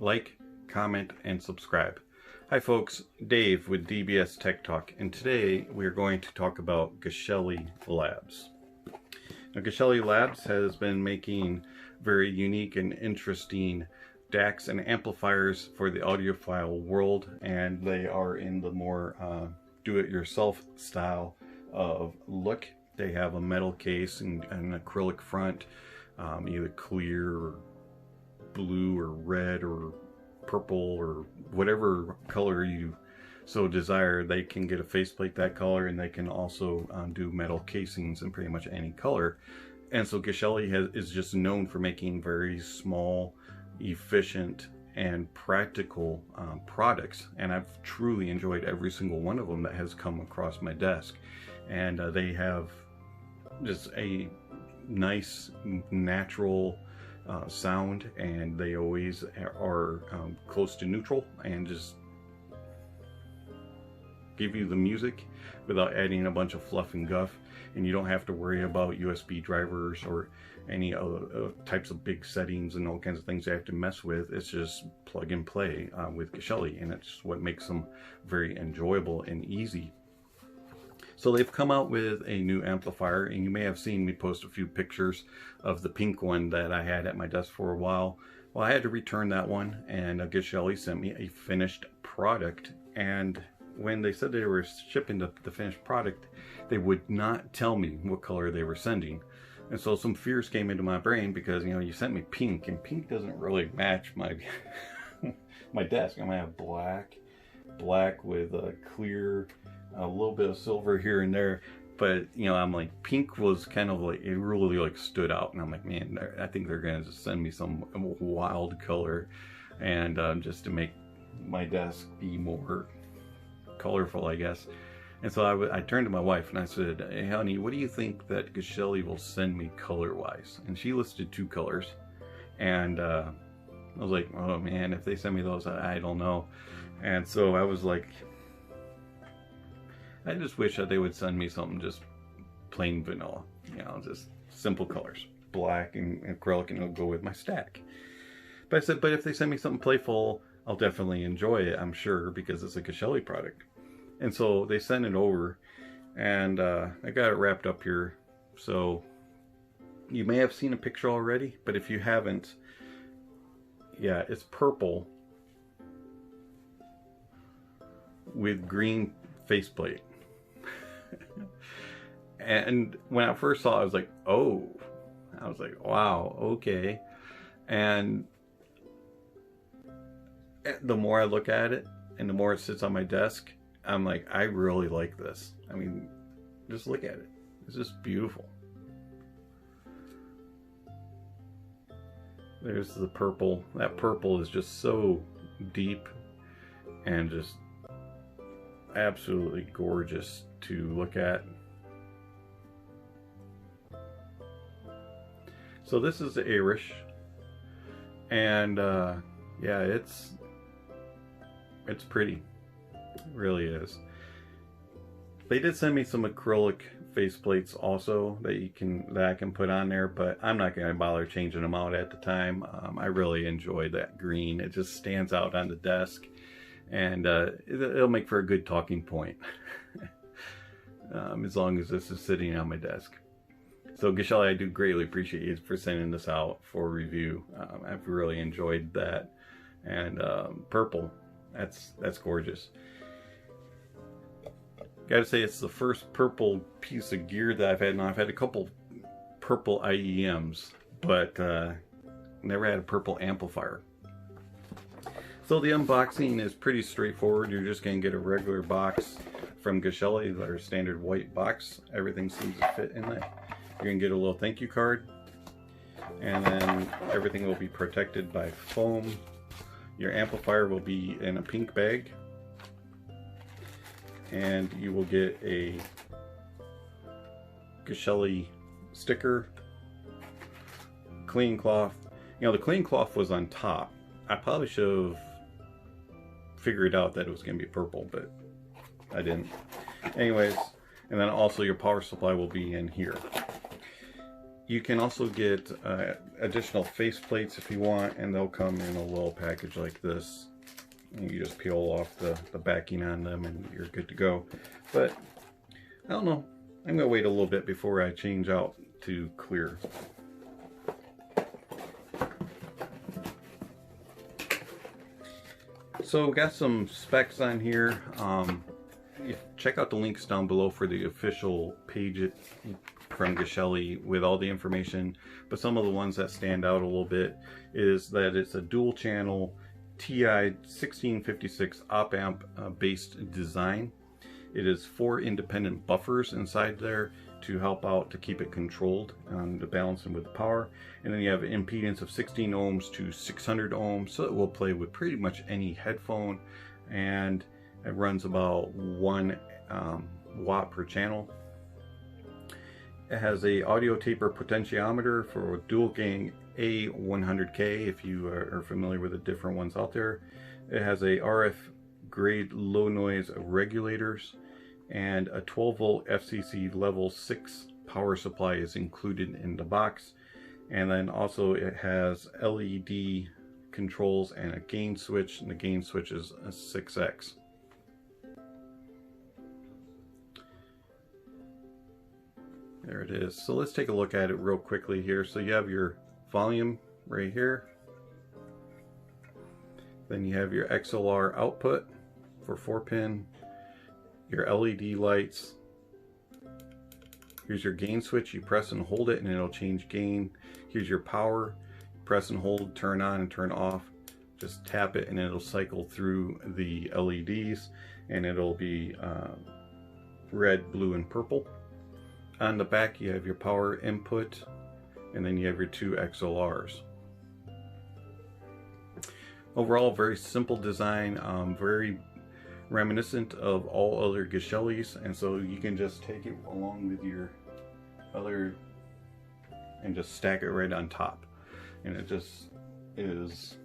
like, comment, and subscribe. Hi folks, Dave with DBSTECHTALK, and today we're going to talk about Geshelli Labs. Now, Geshelli Labs has been making very unique and interesting DACs and amplifiers for the audiophile world, and they are in the more do-it-yourself style of look. They have a metal case and an acrylic front, either clear or blue or red or purple or whatever color you so desire. They can get a faceplate that color, and they can also do metal casings in pretty much any color. And so Geshelli is just known for making very small, efficient, and practical products, and I've truly enjoyed every single one of them that has come across my desk. And they have just a nice natural sound, and they always are close to neutral and just give you the music without adding a bunch of fluff and guff, and you don't have to worry about USB drivers or any other types of big settings and all kinds of things you have to mess with. It's just plug and play with Geshelli, and it's what makes them very enjoyable and easy. So they've come out with a new amplifier, and you may have seen me post a few pictures of the pink one that I had at my desk for a while. Well, I had to return that one, and Geshelli sent me a finished product. And when they said they were shipping the finished product, they would not tell me what color they were sending. And so some fears came into my brain, because, you know, you sent me pink, and pink doesn't really match my my desk. I'm gonna have black with a clear, a little bit of silver here and there, but you know, I'm like, pink was kind of like, it really like stood out, and I'm like, man, I think they're gonna just send me some wild color, and just to make my desk be more colorful, I guess. And so I turned to my wife and I said, hey honey, what do you think that Geshelli will send me color wise? And she listed 2 colors, and I was like, oh man, if they send me those, I don't know. And so I was like, I just wish that they would send me something just plain vanilla, you know, just simple colors, black and acrylic, and it'll go with my stack. But I said, but if they send me something playful, I'll definitely enjoy it, I'm sure, because it's a Geshelli product. And so they sent it over, and I got it wrapped up here. So you may have seen a picture already, but if you haven't, yeah, it's purple with green faceplate. And when I first saw it, I was like, oh, I was like, wow, okay. And the more I look at it and the more it sits on my desk, I'm like, I really like this. I mean, just look at it. It's just beautiful. There's the purple. That purple is just so deep and just absolutely gorgeous to look at. So this is the Erish, and yeah, it's pretty. It really is. They did send me some acrylic faceplates also that I can put on there, but I'm not going to bother changing them out at the time. I really enjoy that green. It just stands out on the desk, and it'll make for a good talking point as long as this is sitting on my desk. So Geshelli, I do greatly appreciate you for sending this out for review. I've really enjoyed that. And purple, that's gorgeous. Gotta say, it's the first purple piece of gear that I've had. Now, I've had a couple purple IEMs, but never had a purple amplifier. So the unboxing is pretty straightforward. You're just gonna get a regular box from Geshelli, their standard white box. Everything seems to fit in there. You're gonna get a little thank you card, and then everything will be protected by foam. Your amplifier will be in a pink bag, and you will get a Geshelli sticker, clean cloth. You know, the clean cloth was on top. I probably should have figured out that it was gonna be purple, but I didn't. Anyways, and then also your power supply will be in here. You can also get additional face plates if you want, and they'll come in a little package like this. And you just peel off the backing on them and you're good to go. But I don't know, I'm gonna wait a little bit before I change out to clear. So got some specs on here. Check out the links down below for the official page from Geshelli with all the information. But some of the ones that stand out a little bit is that it's a dual channel TI 1656 op amp based design. It is 4 independent buffers inside there to help out to keep it controlled to balance them with the power. And then you have an impedance of 16 ohms to 600 ohms, so it will play with pretty much any headphone, and it runs about 1 watt per channel. It has a audio taper potentiometer for dual gain A100K if you are familiar with the different ones out there. It has a RF grade low noise regulators, and a 12 volt FCC level 6 power supply is included in the box. And then also it has LED controls and a gain switch, and the gain switch is a 6X. There it is. So let's take a look at it real quickly here. So you have your volume right here. Then you have your XLR output for 4-pin, your LED lights. Here's your gain switch. You press and hold it and it'll change gain. Here's your power. Press and hold, turn on and turn off. Just tap it and it'll cycle through the LEDs, and it'll be red, blue, and purple. On the back you have your power input, and then you have your 2 XLRs. Overall, very simple design, very reminiscent of all other Geshellis, and so you can just take it along with your other and just stack it right on top. And it just is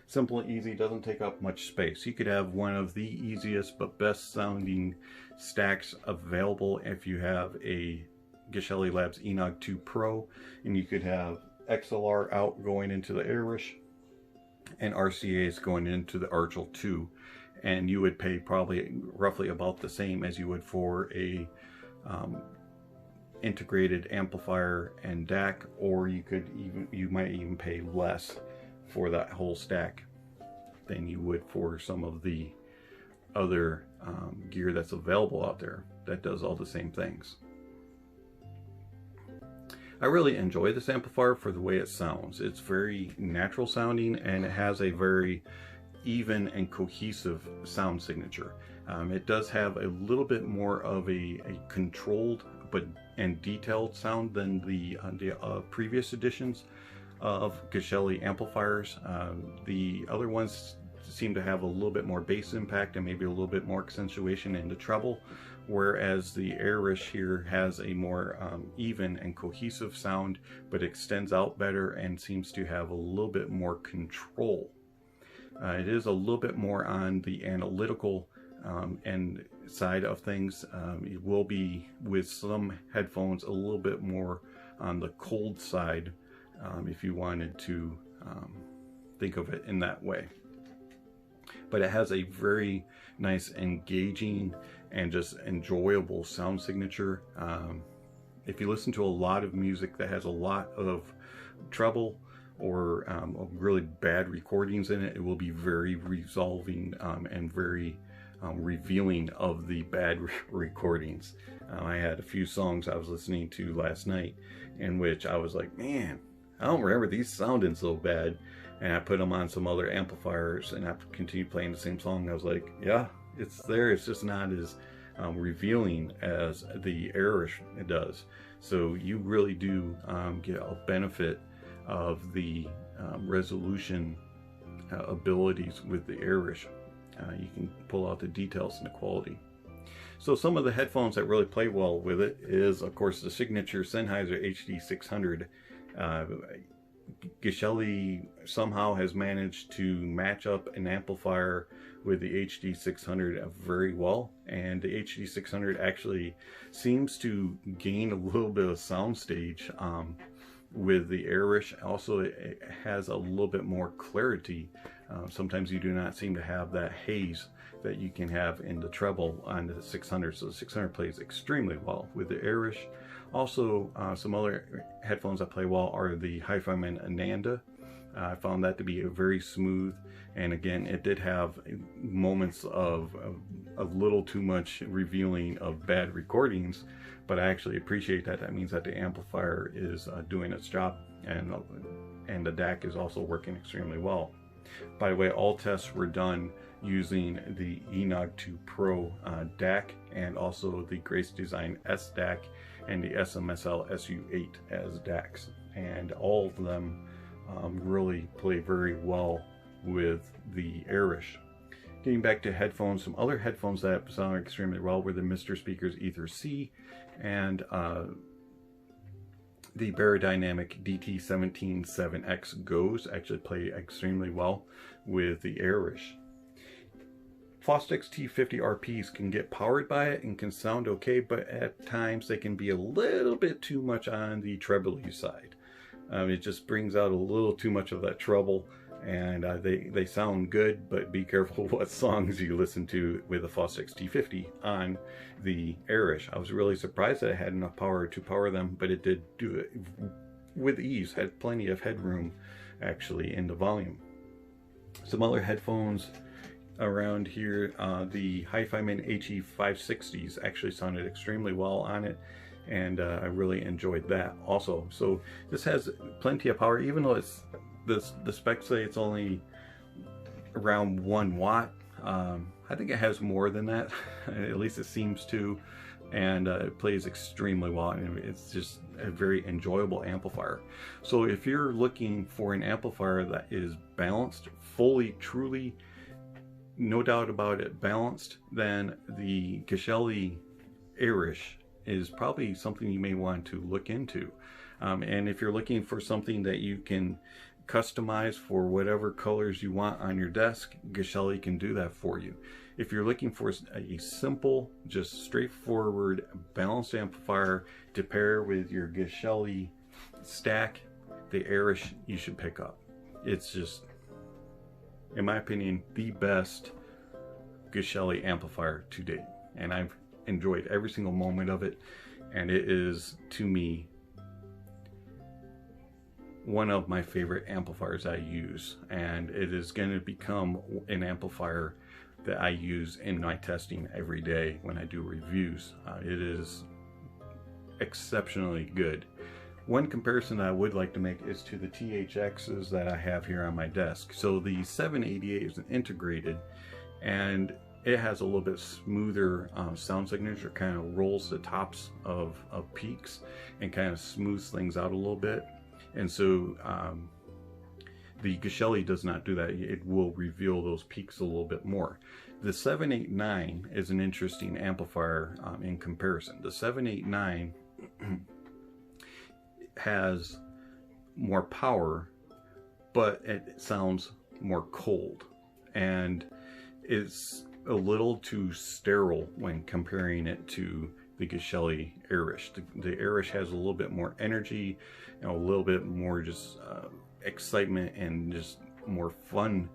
simple and easy, doesn't take up much space. You could have one of the easiest but best sounding stacks available if you have a Geshelli Labs Enog 2 Pro, and you could have XLR out going into the Erish and RCAs going into the Archel 2, and you would pay probably roughly about the same as you would for a integrated amplifier and DAC, or you might even pay less for that whole stack than you would for some of the other gear that's available out there that does all the same things. I really enjoy this amplifier for the way it sounds. It's very natural sounding, and it has a very even and cohesive sound signature. It does have a little bit more of a controlled and detailed sound than the previous editions of Geshelli amplifiers. The other ones seem to have a little bit more bass impact and maybe a little bit more accentuation in the treble, whereas the Erish here has a more even and cohesive sound, but extends out better and seems to have a little bit more control. It is a little bit more on the analytical and side of things. It will be, with some headphones, a little bit more on the cold side, if you wanted to think of it in that way. But it has a very nice, engaging, and just enjoyable sound signature. If you listen to a lot of music that has a lot of treble or really bad recordings in it, it will be very resolving and very revealing of the bad recordings. I had a few songs I was listening to last night in which I was like, man, I don't remember these sounding so bad. And I put them on some other amplifiers and I continued playing the same song. And I was like, yeah, it's there. It's just not as revealing as the Erish does. So you really do get a benefit of the resolution abilities with the Erish. You can pull out the details and the quality. So some of the headphones that really play well with it is, of course, the signature Sennheiser HD600. Geshelli somehow has managed to match up an amplifier with the HD600 very well, and the HD600 actually seems to gain a little bit of soundstage with the Erish. Also, it has a little bit more clarity. Sometimes you do not seem to have that haze that you can have in the treble on the 600, so the 600 plays extremely well with the Erish. Also, some other headphones that play well are the HiFiMan Ananda. I found that to be very smooth, and again, it did have moments of a little too much revealing of bad recordings, but I actually appreciate that. That means that the amplifier is doing its job, and the DAC is also working extremely well. By the way, all tests were done using the Enog 2 Pro DAC, and also the Grace Design S DAC and the SMSL SU8 as DACs, and all of them really play very well with the Erish. Getting back to headphones, some other headphones that sound extremely well were the Mr. Speakers Ether C and the Barodynamic DT177X Goes actually play extremely well with the Erish. Fosdix T50 RPs can get powered by it and can sound okay, but at times they can be a little bit too much on the trebly side. It just brings out a little too much of that treble, and they sound good, but be careful what songs you listen to with the Fosdix T50 on the Erish. I was really surprised that it had enough power to power them, but it did do it with ease, had plenty of headroom actually in the volume. Some other headphones around here, the HiFiMan HE560s actually sounded extremely well on it, and I really enjoyed that also. So this has plenty of power, even though it's the specs say it's only around 1 watt. I think it has more than that. At least it seems to, and it plays extremely well, and it's just a very enjoyable amplifier. So if you're looking for an amplifier that is balanced, fully, truly, no doubt about it, balanced, then the Geshelli Erish is probably something you may want to look into. And if you're looking for something that you can customize for whatever colors you want on your desk, Geshelli can do that for you. If you're looking for a simple, just straightforward, balanced amplifier to pair with your Geshelli stack, the Erish you should pick up. It's just, in my opinion, the best Geshelli amplifier to date, and I've enjoyed every single moment of it, and it is, to me, one of my favorite amplifiers I use, and it is going to become an amplifier that I use in my testing every day when I do reviews. It is exceptionally good. One comparison that I would like to make is to the THXs that I have here on my desk. So the 788 is an integrated, and it has a little bit smoother sound signature, kind of rolls the tops of peaks and kind of smooths things out a little bit. And so the Geshelli does not do that. It will reveal those peaks a little bit more. The 789 is an interesting amplifier in comparison. The 789 has more power, but it sounds more cold, and it's a little too sterile when comparing it to the Geshelli Erish. The Erish has a little bit more energy, a little bit more just excitement and just more fun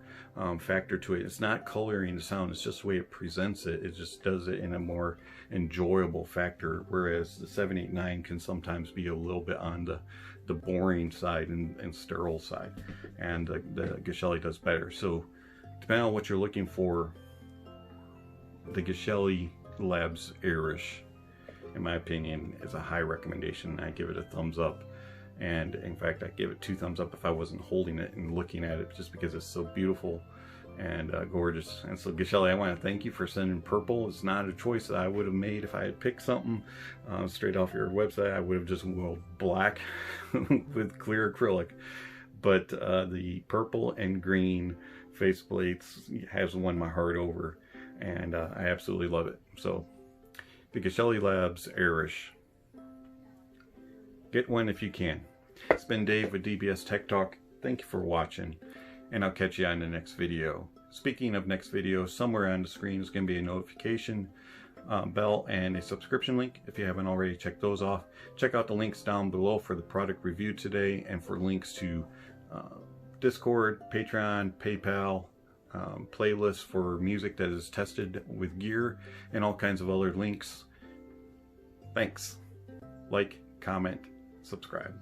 factor to it. It's not coloring the sound, it's just the way it presents it. It just does it in a more enjoyable factor, whereas the 789 can sometimes be a little bit on the boring side and sterile side, and the Geshelli does better. So depending on what you're looking for, the Geshelli Labs Erish, in my opinion, is a high recommendation. I give it a thumbs up, and in fact I give it 2 thumbs up if I wasn't holding it and looking at it, just because it's so beautiful and gorgeous. And so Geshelli, I want to thank you for sending purple. It's not a choice that I would have made if I had picked something straight off your website. I would have just went black with clear acrylic, but the purple and green faceplates has won my heart over, and I absolutely love it. So the Geshelli Labs Erish, get one if you can. It's been Dave with DBS Tech Talk. Thank you for watching, and I'll catch you on the next video. Speaking of next video, somewhere on the screen is going to be a notification bell and a subscription link. If you haven't already checked those off, check out the links down below for the product review today and for links to Discord, Patreon, PayPal, playlists for music that is tested with gear, and all kinds of other links. Thanks. Like, comment, subscribe.